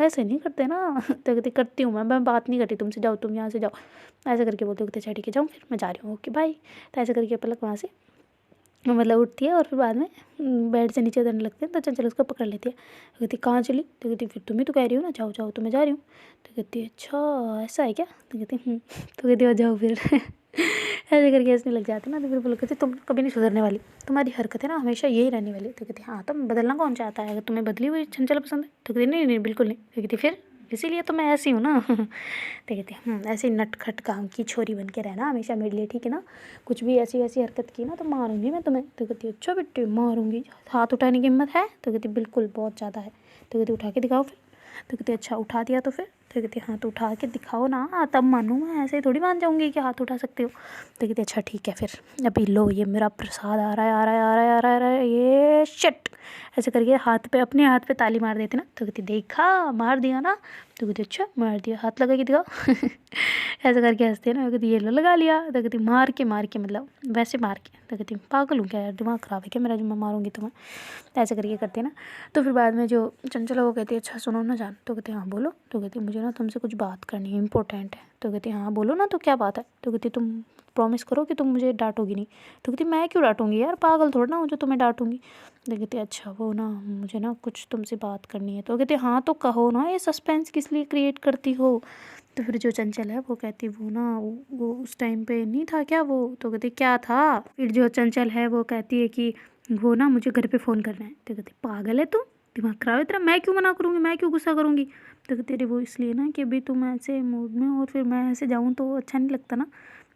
ऐसे नहीं करते ना। तो कहती करती हूँ मैं बात नहीं करती तुमसे, जाओ तुम यहाँ से जाओ। ऐसे करके बोलते कहते अच्छा ठीक है जाऊँ फिर मैं जा रही हूँ, ओके बाय। तो ऐसे करके पलक वहाँ से मतलब उठती है और फिर बाद में बेड से नीचे उतरने लगते हैं। तो चंचल उसको पकड़ लेती है। तो कहती कहाँ चली? तो कहती फिर तुम ही तो कह रही हो ना जाओ जाओ, तो मैं जा रही हूँ। तो कहती अच्छा ऐसा है क्या? तो कहती तो कहती हो जाओ फिर। ऐसे करके हंसने लग जाते ना। तो फिर बोलो कहती तुम कभी नहीं सुधरने वाली, तुम्हारी हरकत है ना हमेशा यही रहने वाली। तो कहती हाँ तो बदलना कौन चाहता है, अगर तुम्हें बदली हुई चंचल पसंद है? तो कहती नहीं नहीं बिल्कुल नहीं। तो कहती फिर इसीलिए तो मैं ऐसी हूँ ना। तो कहती ऐसे नटखट काम की छोरी बन के रहना हमेशा मेरे लिए, ठीक है ना? कुछ भी ऐसी वैसी हरकत की ना तो मारूंगी मैं तुम्हें। तो कहती अच्छा बेटे मारूंगी, हाथ उठाने की हिम्मत है? तो कहती बिल्कुल बहुत ज़्यादा है। तो कहती उठा के दिखाओ फिर। तो कहती अच्छा उठा दिया तो फिर? तो कहती हाँ तो उठा के दिखाओ ना तब मानूँ मैं, ऐसे थोड़ी मान जाऊँगी कि हाथ उठा सकते हो। तो कहती अच्छा ठीक है फिर, अभी लो ये मेरा प्रसाद आ रहा है आ रहा है आ रहा है आ रहा है आ रहा है, ये शिट। ऐसे करके हाथ पे, अपने हाथ पे ताली मार देती ना। तो कहती देखा मार दिया ना? तो कहती अच्छा मार दिया, हाथ लगा के दिखाओ। ऐसे करके हंसते हैं ना। कहती ये लो लगा लिया। तो कहती मार के मतलब वैसे मार के। तो कहती पागल हूँ क्या यार, दिमाग ख़राब है क्या मेरा जो मैं मारूंगी तुम्हें? तो ऐसे करके करते हैं ना। तो फिर बाद में जो चंचल है वो कहती है अच्छा सुनो ना जान। तो कहती हाँ बोलो। तो कहती मुझे ना तुमसे कुछ बात करनी है, इंपॉर्टेंट है। तो कहती हाँ बोलो ना, तो क्या बात है? तो कहती तुम प्रॉमिस करो कि तुम मुझे डांटोगी नहीं। तो कहती मैं क्यों डांटूंगी यार, पागल थोड़ा ना हूँ जो तुम्हें डांटूंगी। तो कहती अच्छा वो ना मुझे ना कुछ तुमसे बात करनी है। तो कहती हाँ तो कहो ना, ये सस्पेंस किस लिए क्रिएट करती हो? तो फिर जो चंचल है वो कहती वो ना वो उस टाइम पे नहीं था क्या वो? तो कहती क्या था? फिर जो चंचल है वो कहती है कि वो ना मुझे घर पे फ़ोन करना है। तो कहती पागल है तू, दिमाग ख़राब है तेरा, मैं क्यों मना करूँगी, मैं क्यों गुस्सा करूँगी? तो कहती अरे वो इसलिए ना कि अभी तुम ऐसे मूड में हो और फिर मैं ऐसे जाऊँ तो अच्छा नहीं लगता ना।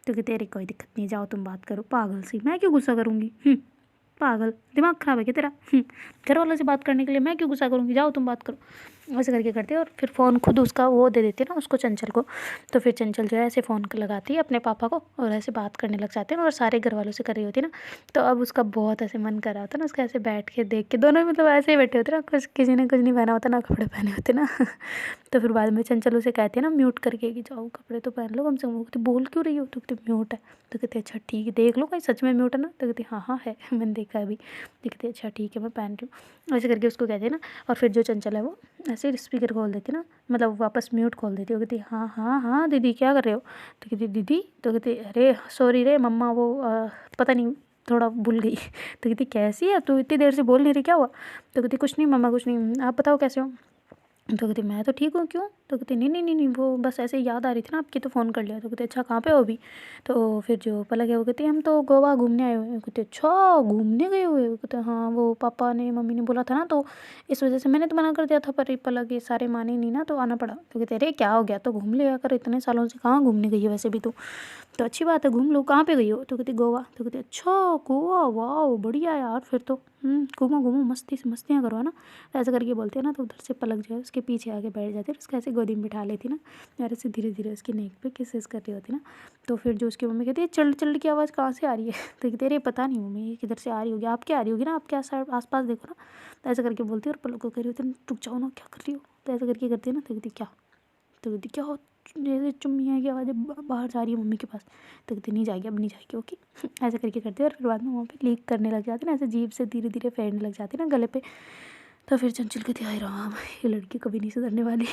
तो कहती अरे कोई दिक्कत नहीं, जाओ तुम बात करो, पागल सी, मैं क्यों गुस्सा करूँगी? पागल, दिमाग ख़राब है क्या तेरा? घर वालों से बात करने के लिए मैं क्यों गुस्सा करूँगी, जाओ तुम बात करो। ऐसे करके करते हैं और फिर फ़ोन खुद उसका वो दे देते हैं ना उसको, चंचल को। तो फिर चंचल जो है ऐसे फ़ोन लगाती है अपने पापा को और ऐसे बात करने लग जाते हैं और सारे घर वालों से कर रही होती है ना। तो अब उसका बहुत ऐसे मन कर रहा होता है ना उसका, ऐसे बैठ के देख के दोनों मतलब ऐसे ही बैठे होते ना, कुछ किसी ने कुछ नहीं पहना होता ना, कपड़े पहने होते ना। तो फिर बाद में चंचल उसे कहती है ना म्यूट करके कि जाओ कपड़े तो पहन लो कम से कम। वो कहती बोल क्यों रही हो? तो कहती म्यूट है। तो कहते अच्छा ठीक है देख लो कहीं सच में म्यूट है ना? तो कहती हाँ हाँ है, मैंने देखा है अभी। दिखते अच्छा ठीक है मैं पहन रही हूँ, ऐसे करके उसको कहते हैं ना। और फिर जो चंचल है वो ऐसे स्पीकर खोल देती ना, मतलब वापस म्यूट खोल देती। वो कहती हाँ हाँ हाँ दीदी क्या कर रहे हो? तो कहती दीदी, तो कहती अरे सॉरी रे मम्मा वो पता नहीं थोड़ा भूल गई। तो कहती कैसी है तू, इतनी देर से बोल नहीं रही, क्या हुआ? तो कहती कुछ नहीं मम्मा कुछ नहीं, आप बताओ कैसे हो? तो कहती मैं तो ठीक हूँ, क्यों? तो कहती नहीं नहीं नहीं नहीं वो बस ऐसे याद आ रही थी ना आपकी तो फ़ोन कर लिया। तो कहती अच्छा कहाँ पे हो अभी? तो फिर जो पलक है वो कहती हम तो गोवा घूमने आए हुए हैं। कहते अच्छा घूमने गए हुए हो? कहते हाँ वो पापा ने मम्मी ने बोला था ना तो इस वजह से मैंने तो मना कर दिया था, पर ये पलक ये सारे माने नहीं ना तो आना पड़ा। तो कहते अरे क्या हो गया, तो घूम लिया कर, इतने सालों से कहाँ घूमने गई है वैसे भी तो अच्छी बात है घूम लो, कहाँ पे गई हो? तो कहती गोवा। तो कहती अच्छा गोवा, वाह बढ़िया यार फिर तो घूमो घूमो मस्ती से मस्तियाँ करो है ना। तो ऐसा करके बोलते हैं ना। तो उधर से पलक जो है उसके पीछे आके बैठ जाती है, उसको ऐसे गोदी में बिठा लेती ना और ऐसे धीरे धीरे उसकी नेक पे किसेस कर रही होती ना। तो फिर जो उसकी मम्मी कहती है चल चल की आवाज़ कहाँ से आ रही है? तो कहती है अरे पता नहीं मम्मी ये किधर से आ रही होगी, आपके आ रही होगी ना, आपके आस पास देखो ना। तो ऐसा करके बोलती है और पलक को कह रही होती है रुक जाओ ना क्या कर रही हो? तो ऐसा करके करती है ना। तो कहती क्या? तो कहती क्या हो, जैसे चुम्मियाँ की आवाज़ें बाहर जा रही है मम्मी के पास। तो कहती नहीं जाएगी अब नहीं जाएगी, ओके। ऐसे करके करती है और फिर बाद में वहाँ पे लीक करने लग जाती है ना, ऐसे जीभ से धीरे धीरे फैलने लग जाती है ना गले पे। तो फिर चंचल कहती हाय राम ये लड़की कभी नहीं सुधरने वाली।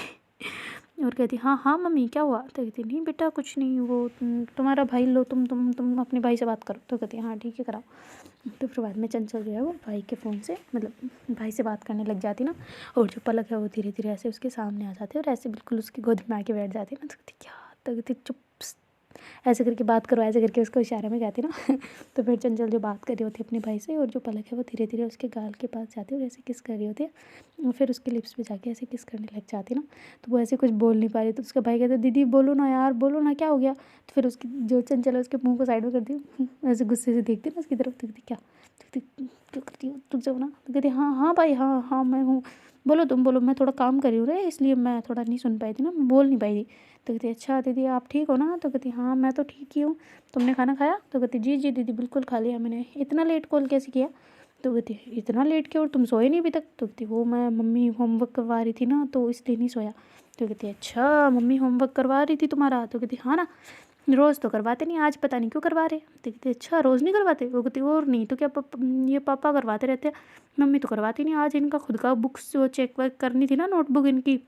और कहती हाँ हाँ मम्मी क्या हुआ? तो कहती नहीं बेटा कुछ नहीं, वो तुम्हारा भाई लो, तुम अपने भाई से बात करो। तो कहती हाँ ठीक है कराओ। तो फिर बाद में चंचल जो है वो भाई के फ़ोन से मतलब भाई से बात करने लग जाती ना। और जो पलक है वो धीरे धीरे ऐसे उसके सामने आ जाती है और ऐसे बिल्कुल उसकी गोद में आके बैठ जाती है ना। तो कहती क्या? तो कहती चुप ऐसे करके बात करो, ऐसे करके उसको इशारे में कहती ना। तो फिर चंचल जो बात कर रही होती है अपने भाई से, और जो पलक है वो धीरे धीरे उसके गाल के पास जाती है और ऐसे किस कर रही होती है, और फिर उसके लिप्स पे जाके ऐसे किस करने लग जाती है ना। तो वो ऐसे कुछ बोल नहीं पा रही, तो उसका भाई कहता है दीदी बोलो ना यार, बोलो ना, क्या हो गया। तो फिर उसकी जो चंचल है उसके मुँह को साइड में करती है, ऐसे गुस्से से देखती है ना उसकी तरफ, देखती क्या, क्या करती हो तुम जाओ ना। तो कहती हाँ हाँ भाई, हाँ हाँ मैं हूँ, बोलो तुम बोलो, मैं थोड़ा काम कर रही हूँ रे, इसलिए मैं थोड़ा नहीं सुन पाई थी ना, बोल नहीं पाई थी। तो कहती अच्छा दीदी आप ठीक हो ना। तो कहती हाँ मैं तो ठीक ही हूँ, तुमने खाना खाया। तो कहती जी जी दीदी बिल्कुल खा लिया मैंने, इतना लेट कॉल कैसे किया। तो कहती इतना लेट क्यों, और तुम सोए नहीं अभी तक। तो कहती वो मैं मम्मी होमवर्क करवा रही थी ना, तो इसलिए नहीं सोया। तो कहती अच्छा मम्मी होमवर्क करवा रही थी तुम्हारा। तो कहती हाँ ना, रोज़ तो करवाते नहीं, आज पता नहीं क्यों करवा रहे। तो कहती अच्छा रोज़ नहीं करवाते। वो कहती और नहीं तो क्या, ये पापा करवाते रहते हैं, मम्मी तो करवाती नहीं। आज इनका खुद का बुक्स जो चेक वेक करनी थी ना, नोटबुक इनकी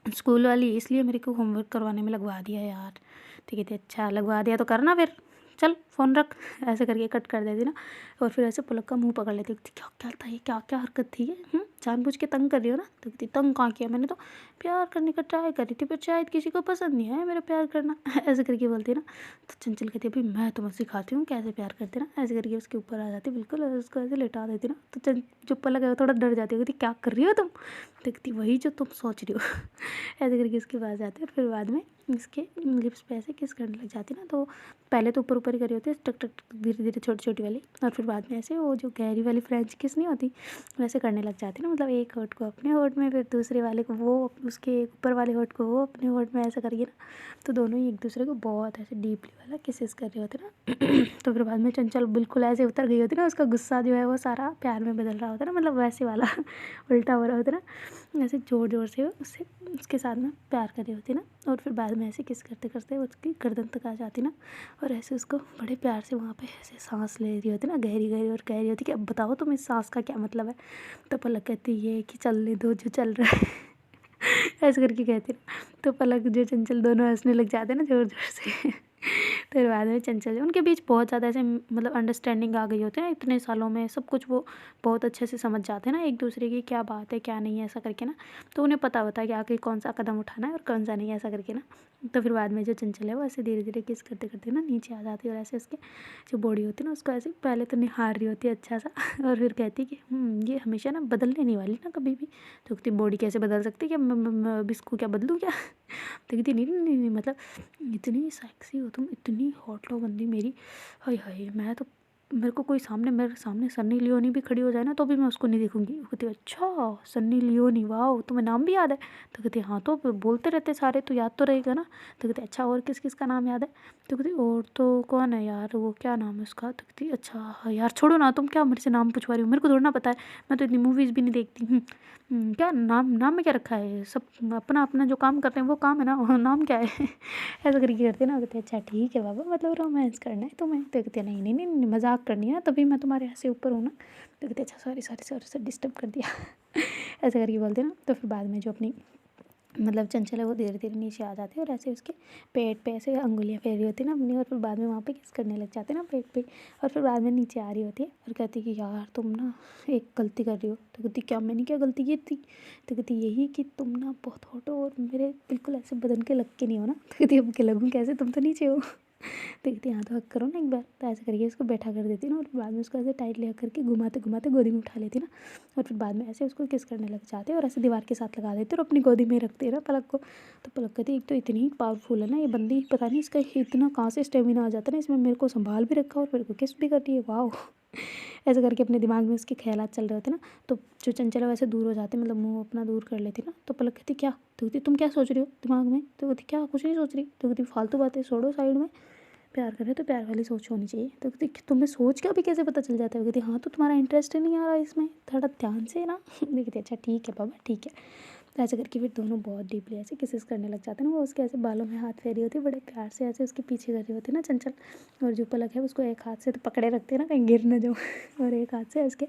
स्कूल वाली, इसलिए मेरे को होमवर्क करवाने में लगवा दिया यार। तो कहती अच्छा लगवा दिया तो करना फिर, चल फ़ोन रख। ऐसे करके कट कर देती ना, और फिर ऐसे पलक का मुंह पकड़ लेती। कहती क्या क्या था ये, क्या क्या हरकत थी ये, जानबूझ के तंग कर रही हो ना। तो कहती तंग कहाँ किया मैंने, तो प्यार करने का ट्राई कर रही थी, पर शायद किसी को पसंद नहीं आया मेरा प्यार करना। ऐसे करके बोलती ना। तो चंचल कहती अभी मैं तुम्हें सिखाती हूँ कैसे प्यार करते ना। ऐसे करके उसके ऊपर आ जाती बिल्कुल, और उसको ऐसे लेटा देती ना। तो जो पलक है वो थोड़ा डर जाती है, कहती क्या कर रही हो तुम। देखती वही जो तुम सोच रही हो। ऐसे करके उसके पास जाते हैं, और फिर बाद में इसके लिप्स पे ऐसे किस करने लग जाती ना। तो पहले तो ऊपर ऊपर ही करी होती है, टक टक टक धीरे धीरे छोटी छोटी वाली, और फिर बाद में ऐसे वो जो गहरी वाली फ्रेंच किस नहीं होती वैसे करने लग जाती ना। मतलब एक होठ को अपने होठ में, फिर दूसरे वाले को वो उसके ऊपर वाले होठ को वो अपने होठ में, ऐसा करिए ना। तो दोनों ही एक दूसरे को बहुत ऐसे डीपली वाला किसेस कर रहे होते ना। तो फिर बाद में चंचल बिल्कुल ऐसे उतर गई होती ना, उसका गुस्सा जो है वो सारा प्यार में बदल रहा होता है ना, मतलब वैसे वाला उल्टा हो रहा होता है ना। ऐसे ज़ोर ज़ोर से उससे उसके साथ में प्यार कर रही होती ना, और फिर बाद में ऐसे किस करते करते उसकी गर्दन तक आ जाती ना, और ऐसे उसको बड़े प्यार से वहाँ पे ऐसे सांस ले रही होती ना, गहरी गहरी, और कह रही होती कि अब बताओ तुम इस सांस का क्या मतलब है। तो पलक कहती ये कि चलने दो जो चल रहा है। ऐसे करके कहती ना। तो पलक जो चंचल दोनों हंसने लग जाते हैं ना ज़ोर ज़ोर से। फिर बाद में चंचल उनके बीच बहुत ज़्यादा ऐसे मतलब अंडरस्टैंडिंग आ गई होती है ना, इतने सालों में सब कुछ वो बहुत अच्छे से समझ जाते हैं ना एक दूसरे की, क्या बात है क्या नहीं है, ऐसा करके ना। तो उन्हें पता होता है कि आगे कौन सा कदम उठाना है और कौन सा नहीं, ऐसा करके ना। तो फिर बाद में जो चंचल है वो ऐसे धीरे धीरे किस करते करते ना नीचे आ जाती है, और ऐसे उसके जो बॉडी होती है ना उसको ऐसे पहले तो निहार रही होती है अच्छा सा। और फिर कहती है कि ये हमेशा ना बदलने नहीं वाली ना कभी भी। तो कहती बॉडी कैसे बदल सकती है, क्या मैं अब इसको क्या बदलूँ क्या। तो कहती नहीं नहीं नहीं, मतलब इतनी सेक्सी हो तुम, इतनी हॉट लो बंदी मेरी, हाय हाय मैं तो, मेरे को कोई सामने, मेरे सामने सन्नी लियोनी भी खड़ी हो जाए ना तो भी मैं उसको नहीं देखूंगी। वो कहती अच्छा सन्नी लियोनी, वाह तुम्हें नाम भी याद है। तो कहती हाँ तो बोलते रहते सारे, तो याद तो रहेगा ना। तो कहती अच्छा और किस किस का नाम याद है। तो कहती और तो कौन है यार, वो क्या नाम है उसका। तो कहती अच्छा हाँ यार छोड़ो ना, तुम क्या मेरे से नाम पूछवा रही हो, मेरे को थोड़ा ना पता है, मैं तो इतनी मूवीज़ भी नहीं देखती। क्या नाम, नाम में क्या रखा है, सब अपना अपना जो काम करते हैं वो काम है ना, नाम क्या है। ऐसा करके करते ना। कहते अच्छा ठीक है बाबा, मतलब रोमांस करना है तुम्हें। तो कहते नहीं नहीं नहीं नहीं, मजाक करनी है ना, तभी मैं तुम्हारे यहाँ से ऊपर हूँ ना। तो कहते अच्छा sorry sorry sorry sir disturb कर दिया। ऐसा करके बोलते ना। तो फिर बाद में जो अपनी मतलब चंचल है वो धीरे धीरे नीचे आ जाती है, और ऐसे उसके पेट पे ऐसे अंगुलियाँ फेर रही होती है ना अपनी, और फिर बाद में वहाँ पे किस करने लग जाते हैं ना पेट पे। और फिर बाद में नीचे आ रही होती है और कहती है कि यार तुम ना एक गलती कर रही हो। तो कहती क्या, मैंने क्या गलती की थी। तो कहती यही कि तुम ना बहुत हॉट हो और मेरे बिल्कुल ऐसे बदन के लग के नहीं हो ना। तो कहती अब के लगूँ कैसे, तुम तो नीचे हो। तो कहती हाँ तो हक करो ना एक बार। तो ऐसे करके उसको बैठा कर देती ना, और बाद में उसको ऐसे टाइट ले करके घुमाते घुमाते गोदी में उठा लेती ना, और फिर बाद में ऐसे उसको किस करने लग जाते और ऐसे दीवार के साथ लगा देते और अपनी गोदी में रखते ना पलक को। तो पलक कहती एक तो इतनी पावरफुल है ना ये बंदी, पता नहीं इसका इतना कहाँ से स्टेमिना आ जाता है ना, इसमें मेरे को संभाल भी रखा और मेरे को किस भी कर रही है, वाह। ऐसे करके अपने दिमाग में उसके ख्यालात चल रहे होते ना। तो जो चंचल है वैसे दूर हो जाते, मतलब मुंह अपना दूर कर लेती ना। तो पलक कहती क्या। तो कहती तुम क्या सोच रही हो दिमाग में। तो कहती क्या कुछ नहीं सोच रही। तो कहती फालतू बातें छोड़ो साइड में, प्यार कर रहे तो प्यार वाली सोच होनी चाहिए। तो कहती तुम्हें सोच का भी कैसे पता चल जाता है। कहती हाँ तो तुम्हारा इंटरेस्ट ही नहीं आ रहा इसमें, थोड़ा ध्यान से ना। देखती अच्छा ठीक है बाबा ठीक है। तो ऐसे करके फिर दोनों बहुत डीपली ऐसे किसेस करने लग जाते हैं ना। वो उसके ऐसे बालों में हाथ फेरी होती है, बड़े प्यार से ऐसे उसके पीछे कर रही होती है ना चंचल। और जो पलक है उसको एक हाथ से तो पकड़े रखते हैं ना कहीं गिर न जाओ। और एक हाथ से उसके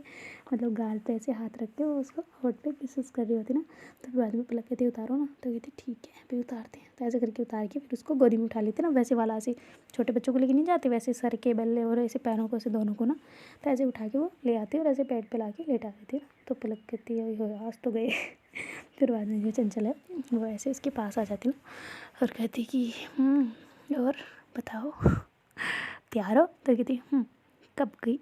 मतलब गाल पे ऐसे हाथ रख के वो उसको होठ पे किसेस कर रही होती है ना। तो फिर बाद में पलक कहती उतारो ना। तो कहती ठीक है अभी उतारते हैं। तो ऐसे करके उतार के फिर उसको गोदी में उठा लेते ना, वैसे वाला ऐसे छोटे बच्चों को लेके नहीं जाते, वैसे सर के बल्ले और ऐसे पैरों को ऐसे दोनों को ना। तो ऐसे उठा के वो ले आती है और ऐसे पेट पे ला के लेटा देती है। तो पलक कहती है हो आज तो गए। फिर बाद में जो चंचल है वो ऐसे उसके पास आ जाती है और कहती कि और बताओ तैयार हो? तो कहती कब गई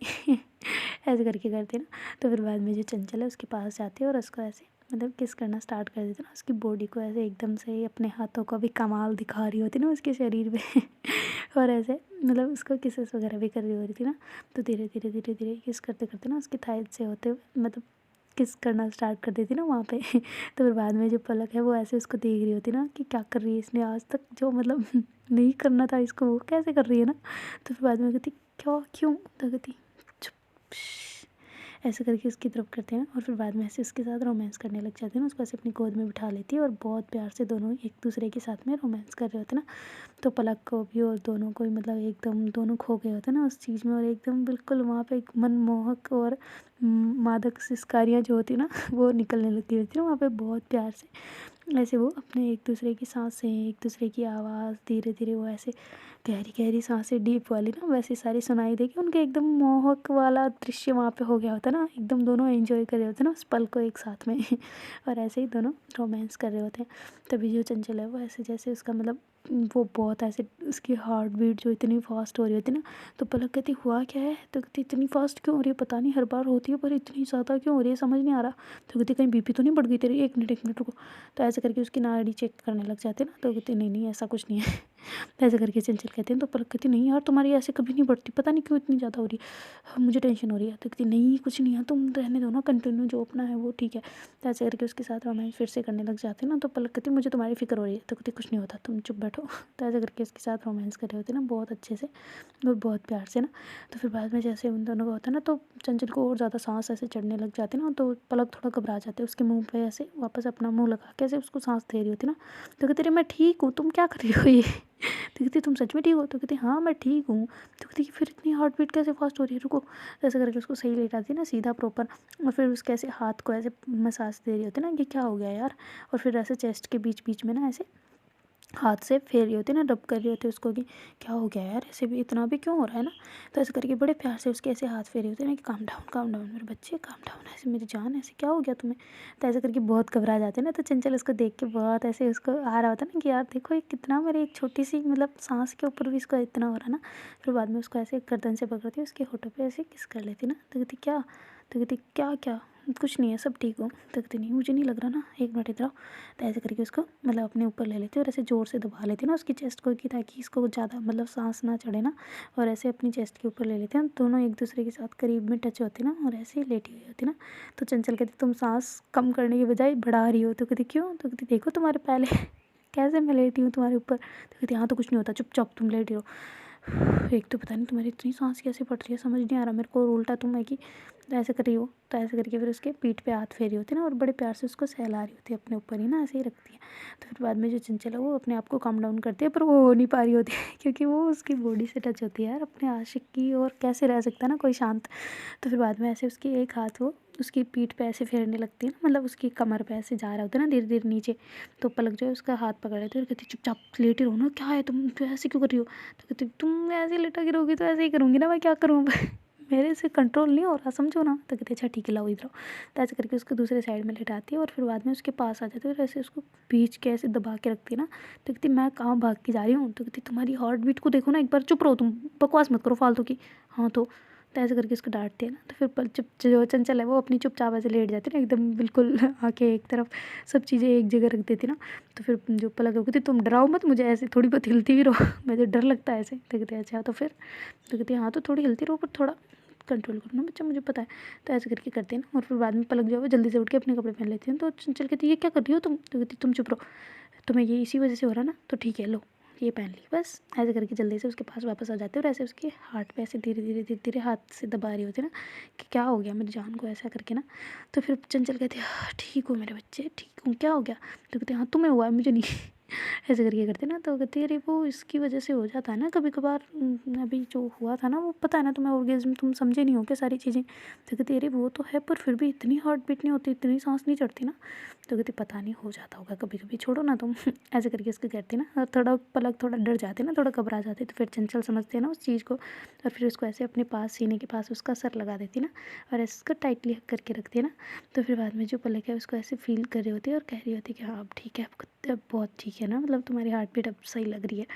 ऐसे करके करते ना। तो फिर बाद में जो चंचल है उसके पास जाती है और उसको ऐसे मतलब किस करना स्टार्ट कर देते ना, उसकी बॉडी को ऐसे एकदम से अपने हाथों का भी कमाल दिखा रही होती ना उसके शरीर पे और ऐसे मतलब उसको किसेस वगैरह भी कर रही हो रही थी ना। तो धीरे धीरे धीरे धीरे किस करते करते ना उसकी थाइस से होते हुए मतलब किस करना स्टार्ट कर देती ना वहाँ पे तो फिर बाद में जो पलक है वो ऐसे उसको देख रही होती ना कि क्या कर रही है इसने आज तक, जो मतलब नहीं करना था इसको वो कैसे कर रही है ना। तो फिर बाद में कहती क्या क्यों, तो कहती चुप ऐसे करके उसकी तरफ करते हैं और फिर बाद में ऐसे उसके साथ रोमांस करने लग जाते हैं ना, उसको ऐसे अपनी गोद में बिठा लेती है और बहुत प्यार से दोनों एक दूसरे के साथ में रोमांस कर रहे होते ना। तो पलक को भी और दोनों को ही मतलब एकदम दोनों खो गए होते ना उस चीज़ में और एकदम बिल्कुल वहाँ पे एक मनमोहक और मादक सिस्कारियाँ जो होती ना वो निकलने लगती होती ना वहाँ पे बहुत प्यार से। ऐसे वो अपने एक दूसरे की सांसें, एक दूसरे की आवाज़ धीरे धीरे वो ऐसे गहरी गहरी सांसें डीप वाली ना वैसी सारी सुनाई देगी उनके, एकदम मोहक वाला दृश्य वहाँ पे हो गया होता ना, एकदम दोनों एंजॉय कर रहे होते ना उस पल को एक साथ में और ऐसे ही दोनों रोमांस कर रहे होते हैं। तभी जो चंचल है वो ऐसे जैसे उसका मतलब वो बहुत ऐसे उसकी हार्ट बीट जो इतनी फास्ट हो रही होती ना। तो पलक कहती हुआ क्या है, तो कहती इतनी फास्ट क्यों हो रही है, पता नहीं हर बार होती है पर इतनी ज़्यादा क्यों हो रही है समझ नहीं आ रहा। तो कहती कहीं बीपी तो नहीं बढ़ गई तेरी, एक मिनट रुको। तो ऐसे करके उसकी नाड़ी चेक करने लग जाते ना। तो कहती नहीं नहीं ऐसा कुछ नहीं है ऐसे करके चंचल कहते हैं। तो पलक कहती नहीं यार तुम्हारी ऐसे कभी नहीं बढ़ती, पता नहीं क्यों इतनी ज़्यादा हो रही है, मुझे टेंशन हो रही है। तो कहती नहीं कुछ नहीं है, तुम रहने दो ना, कंटिन्यू जो अपना है वो ठीक है। तो ऐसे करके उसके साथ रोमांस फिर से करने लग जाते हैं ना। तो पलक कहती मुझे तुम्हारी फिक्र हो रही है। तो कहती कुछ नहीं होता तुम चुप बैठो। तो ऐसे करके उसके साथ रोमांस कर रहे होते ना बहुत अच्छे से और बहुत प्यार से ना। तो फिर बाद में जैसे उन दोनों का होता है ना तो चंचल को और ज़्यादा सांस ऐसे चढ़ने लग जाते ना। तो पलक थोड़ा घबरा जाते हैं, उसके मुंह पे ऐसे वापस अपना मुंह लगा के ऐसे उसको सांस दे रही होती ना। तो कहती मैं ठीक हूँ, तुम क्या कर रही हो ये तो कहती तुम सच में ठीक हो? तो कहती हाँ मैं ठीक हूँ। तो कहती फिर इतनी हार्ट बीट कैसे फास्ट हो रही है, रुको। तो ऐसे करके उसको सही लेटाती है ना सीधा प्रॉपर, और फिर उसके ऐसे हाथ को ऐसे मसाज दे रही होती है ना कि क्या हो गया यार। और फिर ऐसे चेस्ट के बीच बीच में ना ऐसे हाथ से फेर रही होती है ना, रब कर रही होती है उसको कि क्या हो गया यार, ऐसे भी इतना भी क्यों हो रहा है ना। तो ऐसे करके बड़े प्यार से उसके ऐसे हाथ फेरे होते हैं ना कि काम डाउन मेरे बच्चे, काम डाउन, ऐसे मेरी जान ऐसे क्या हो गया तुम्हें। तो ऐसे करके बहुत घबरा जाते हैं ना। तो चंचल उसको देख के बहुत ऐसे उसको आ रहा होता है ना कि यार देखो ये कितना मेरी एक छोटी सी मतलब सांस के ऊपर भी इसको इतना हो रहा है ना। फिर बाद में उसको ऐसे गर्दन से पकड़ती है, उसके होठों पर ऐसे किस कर लेती ना। तो कहती क्या, तो कहती क्या क्या कुछ नहीं है सब ठीक हो। तो कहती नहीं मुझे नहीं लग रहा ना, एक मिनट इधर आओ। तो ऐसे करके उसको मतलब अपने ऊपर ले लेती है और ऐसे ज़ोर से दबा लेती है ना उसकी चेस्ट को कि ताकि इसको ज़्यादा मतलब सांस ना चढ़े ना। और ऐसे अपनी चेस्ट के ऊपर ले लेते हैं, दोनों एक दूसरे के साथ करीब में टच होते ना और ऐसे ही लेटी हुई होती ना। तो चंचल कहती तुम सांस कम करने की बजाय बढ़ा रही हो। तो कहती क्यों, तो कहती देखो तुम्हारे पहले कैसे मैं लेटी हूँ तुम्हारे ऊपर। तो कहती हाँ तो कुछ नहीं होता, चुपचाप तुम लेटी हो। एक तो पता नहीं तुम्हारी इतनी सांस कैसे पड़ रही है, समझ नहीं आ रहा मेरे को, और उल्टा तुम है कि ऐसे कर रही हो। तो ऐसे करके फिर उसके पीठ पे हाथ फेरी होती है ना और बड़े प्यार से उसको सहला रही होती है अपने ऊपर ही ना, ऐसे ही रखती है। तो फिर बाद में जो चंचल है वो अपने आप को काम डाउन करती है, पर वो हो नहीं पा रही होती है क्योंकि वो उसकी बॉडी से टच होती है यार अपने आशिक की, और कैसे रह सकता है ना कोई शांत। तो फिर बाद में ऐसे उसकी एक हाथ वो उसकी पीठ पे ऐसे फेरने लगती है ना, मतलब उसकी कमर पे ऐसे जा रहा होता है ना धीरे धीरे नीचे। तो पलक जो है उसका हाथ पकड़ लेती है और कहती चुपचाप लेटे रहो ना, क्या है तुम ऐसे क्यों कर रही हो। तो कहती तुम ऐसे लेटा गिरोगी तो ऐसे ही करूँगी ना, मैं क्या करूँ मेरे से कंट्रोल नहीं हो रहा समझो ना। तो कहते अच्छा ठीक है लाओ इधर आओ। तो ऐसे करके उसको दूसरे साइड में लेटाती है और फिर बाद में उसके पास आ जाती है और ऐसे उसको बीच के ऐसे दबा के रखती है ना। तो कहती मैं कहाँ भाग के जा रही हूँ। तो कहती तुम्हारी हार्ट बीट को देखो ना एक बार, चुप रहो तुम, बकवास मत करो फालतू की। हाँ तो ऐसे करके उसको डांटती है ना। तो फिर चुप जो चंचल है वो अपनी चुपचाप ऐसे लेट जाती है ना एकदम बिल्कुल आके एक तरफ, सब चीज़ें एक जगह रख देती ना। तो फिर जो पलक कहती तुम डराओ मत मुझे, ऐसे थोड़ी बहुत हिलती भी रहो मुझे डर लगता है ऐसे। तो कहते अच्छा तो फिर, तो कहती हाँ तो थोड़ी हिलती रहो पर थोड़ा कंट्रोल करो ना बच्चा, मुझे पता है। तो ऐसे करके करते हैं ना। और फिर बाद में पलक जो है वो जल्दी से उठ के अपने कपड़े पहन लेती हैं। तो चंचल कहती ये क्या कर रही हो तुम। तो कहती तुम चुप रहो, तुम्हें ये इसी वजह से हो रहा ना, तो ठीक है लो ये पहन ली बस। ऐसे करके जल्दी से उसके पास वापस आ जाते हैं और ऐसे उसके हार्ट पे ऐसे धीरे धीरे हाथ से दबा रही होती है ना कि क्या हो गया मेरी जान को, ऐसा करके ना। तो फिर चंचल कहते हैं ठीक हो मेरे बच्चे, ठीक हूँ, क्या हो गया। तो कहते हाँ तुम्हें हुआ है मुझे नहीं ऐसे करके करते ना। तो कहती अरे वो इसकी वजह से हो जाता है ना कभी कभार, अभी जो हुआ था ना वो पता है ना तुम्हें, ऑर्गेज़म तुम समझे नहीं हो क्या सारी चीज़ें। तो कहती अरे वो तो है पर फिर भी इतनी हार्ट बीट नहीं होती, इतनी सांस नहीं चढ़ती ना। तो कहती पता नहीं हो जाता होगा कभी कभी, छोड़ो ना तुम ऐसे करके उसको कहती ना। और थोड़ा पलक थोड़ा डर जाते ना, थोड़ा घबरा जाते। तो फिर चंचल समझते हैं ना उस चीज़ को, और फिर उसको ऐसे अपने पास सीने के पास उसका सर लगा देती ना और ऐसे उसको टाइटली हक करके रखती है ना। तो फिर बाद में जो पलक है उसको ऐसे फील कर रही होती है और कह रही होती है कि हाँ अब ठीक है, अब बहुत ठीक है है ना, मतलब तुम्हारी हार्ट बीट अब सही लग रही है,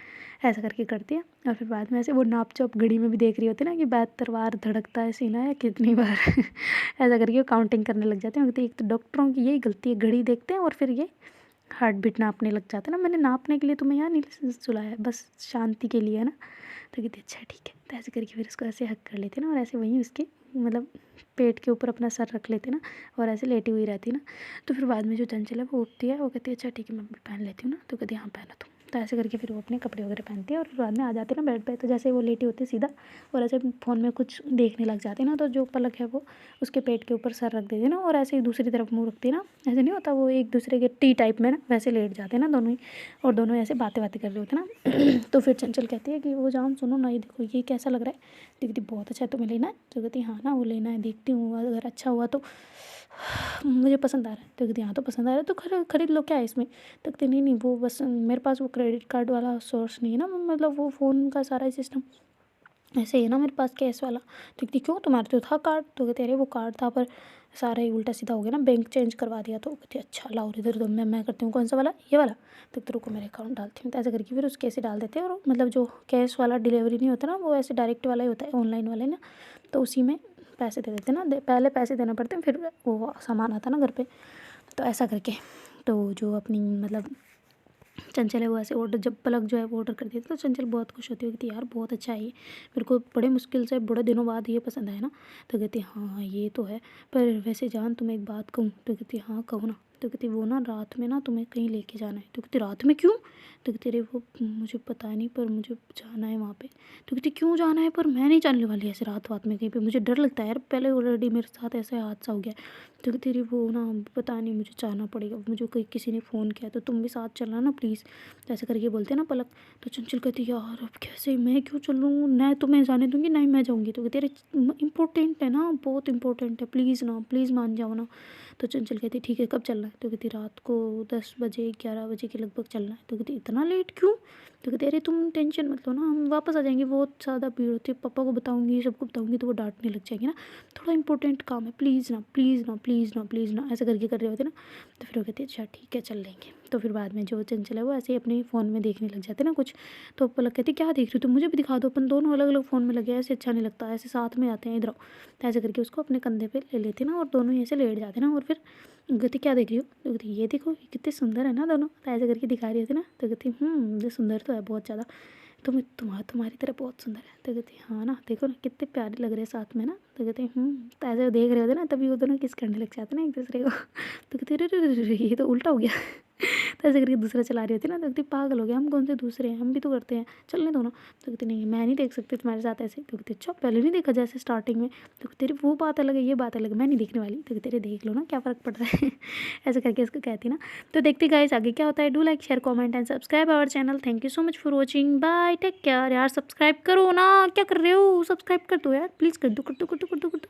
ऐसा करके करती है। और फिर बाद में ऐसे वो नाप चोप घड़ी में भी देख रही होती है ना कि 72 बार धड़कता है सीना या कितनी बार ऐसा करके वो काउंटिंग करने लग जाते हैं। एक तो डॉक्टरों की यही गलती है, घड़ी देखते हैं और फिर ये हार्ट बीट नापने लग जाते हैं ना। मैंने नापने के लिए तुम्हें यहाँ नहीं सुलाया, बस शांति के लिए है ना। तो कहती अच्छा ठीक है। तो ऐसे करके फिर उसको ऐसे हक कर लेते ना, और ऐसे वहीं उसके मतलब पेट के ऊपर अपना सर रख लेते ना, और ऐसे लेटी हुई रहती ना। तो फिर बाद में जो चंचल है वो उठती है, वो कहती है अच्छा ठीक है मैं पहन लेती हूँ ना। तो कहती है हाँ पहना तुम। तो ऐसे करके फिर वो अपने कपड़े वगैरह पहनती है और फिर बाद में आ जाते हैं ना बेड पे। तो जैसे वो लेटी होती है सीधा और ऐसे फ़ोन में कुछ देखने लग जाते हैं ना, तो जो पलक है वो उसके पेट के ऊपर सर रख देती है ना, और ऐसे ही दूसरी तरफ मुँह रखती है ना। ऐसे नहीं होता वो एक दूसरे के टी टाइप में ना, वैसे लेट जाते हैं ना दोनों ही, और दोनों ऐसे बातें कर रहे होते हैं ना। तो फिर चंचल कहती है कि वो जान सुनो ना, ये देखो ये कैसा लग रहा है। तो कहती बहुत अच्छा है, तुम्हें लेना है। तो कहती हाँ ना वो लेना है, देखती हूँ अगर अच्छा हुआ तो मुझे पसंद आ रहा है। तो कहती हाँ तो पसंद आ रहा है तो खरीद लो, क्या है इसमें। तो कहती नहीं वो बस मेरे पास वो क्रेडिट कार्ड वाला सोर्स नहीं है ना, मतलब वो फ़ोन का सारा सिस्टम ऐसे ही है ना मेरे पास कैश वाला। तो कहती क्यों, तुम्हारे तो था कार्ड। तो कहते अरे वो कार्ड था पर सारा ही उल्टा सीधा हो गया ना, बैंक चेंज करवा दिया। तो कहती अच्छा लाओ इधर, तो मैं करती हूँ कौन सा वाला, ये वाला। तो रुको मेरे अकाउंट डालती हूँ। तो ऐसे करके फिर उसके ऐसे डाल देते हैं, और मतलब जो कैश वाला डिलीवरी नहीं होता ना, वो ऐसे डायरेक्ट वाला ही होता है ऑनलाइन वाले ना। तो उसी में पैसे दे देते ना, पहले पैसे देना पड़ते हैं फिर वो सामान आता ना घर पे। तो ऐसा करके तो जो अपनी मतलब चंचल है वो ऐसे ऑर्डर, जब पलक जो है वो ऑर्डर कर देती है तो चंचल बहुत खुश होती है, कहती यार बहुत अच्छा है ये, मेरे को बड़े मुश्किल से बड़े दिनों बाद ये पसंद आया ना। तो कहती हाँ ये तो है, पर वैसे जान तुम्हें एक बात कहूँ। तो कहती हाँ कहो ना। तो कहती वो ना रात में ना तुम्हें कहीं लेके जाना है। तो कहती रात में क्यों। तो कहती अरे वो मुझे पता नहीं पर मुझे जाना है वहाँ पे। तो कहती क्यों जाना है, पर मैं नहीं जाने वाली ऐसे रात में कहीं पे, मुझे डर लगता है यार, पहले ऑलरेडी मेरे साथ ऐसे हादसा हो गया। तो कहती अरे वो ना पता नहीं मुझे जाना पड़ेगा, मुझे कहीं किसी ने फ़ोन किया तो तुम भी साथ चलना ना प्लीज़। तो ऐसे करके बोलते हैं ना पलक। तो चंचल कहती यार अब कैसे, मैं क्यों चलूँ, मैं तुम्हें जाने दूँगी नहीं, मैं जाऊँगी। तो कहती अरे इम्पोर्टेंट है ना, बहुत इंपॉर्टेंट है, प्लीज़ ना, प्लीज़ मान जाओ ना। तो चंचल कहती ठीक है कब चलना है। तो कहती रात को 10 बजे 11 बजे के लगभग चलना है। तो कहती इतना लेट क्यों। तो कहती अरे तुम टेंशन मत लो ना, हम वापस आ जाएंगे, बहुत ज़्यादा भीड़ होती है, पापा को बताऊँगी सबको बताऊँगी तो वो डांटने लग जाएंगे ना, थोड़ा इंपॉर्टेंट काम है, प्लीज़ ना प्लीज़ ना प्लीज़ ना प्लीज़ ना, ऐसे करके कर रहे होते ना। तो फिर वो कहती अच्छा ठीक है चल लेंगे। तो फिर बाद में जो चंचल है वो ऐसे ही अपने फ़ोन में देखने लग जाते ना कुछ। तो पलक कहती क्या देख रही हो तुम, मुझे भी दिखा दो, अपन दोनों अलग अलग फ़ोन में लगे हैं, ऐसे अच्छा नहीं लगता, ऐसे साथ में आते हैं इधर आओ। तो ऐसे करके उसको अपने कंधे पे ले लेते ना, और दोनों ही ऐसे लेट जाते ना। और फिर कहती क्या देख रही हो। तो कहती ये देखो ये कितने सुंदर है ना दोनों। तो ऐसे करके दिखा रही होती ना। तो कहती ये सुंदर तो है बहुत ज़्यादा, तुम्हारी तरह बहुत सुंदर है। तो कहती हाँ ना, देखो ना कितने प्यारे लग रहे हैं साथ में ना। तो कहते तो ऐसे देख रहे होते ना, तभी वो दोनों किस करने लग जाते ना एक दूसरे को। तो कहते अरे ये तो उल्टा हो गया। तो ऐसे करके दूसरा चला रही होती ना। तो कहती पागल हो गया, हम कौन से दूसरे हैं, हम भी तो करते हैं, चलने दो ना। तो कहती नहीं मैं नहीं देख सकती तुम्हारे साथ ऐसे। तो कहती अच्छा पहले नहीं देखा जैसे स्टार्टिंग में। तो कहती वो बात अलग है ये बात अलग है, मैं नहीं देखने वाली। तो कहती देख लो ना क्या फ़र्क पड़ रहा है। ऐसे करके इसको कहती ना। तो देखते गाइस आगे क्या होता है। Do like share comment and subscribe our channel. Thank you so much for watching, bye take care. यार सब्सक्राइब करो ना, क्या कर रहे हो, सब्सक्राइब कर दो यार प्लीज़, कर दो कर दो कर दो कर दो कर दो।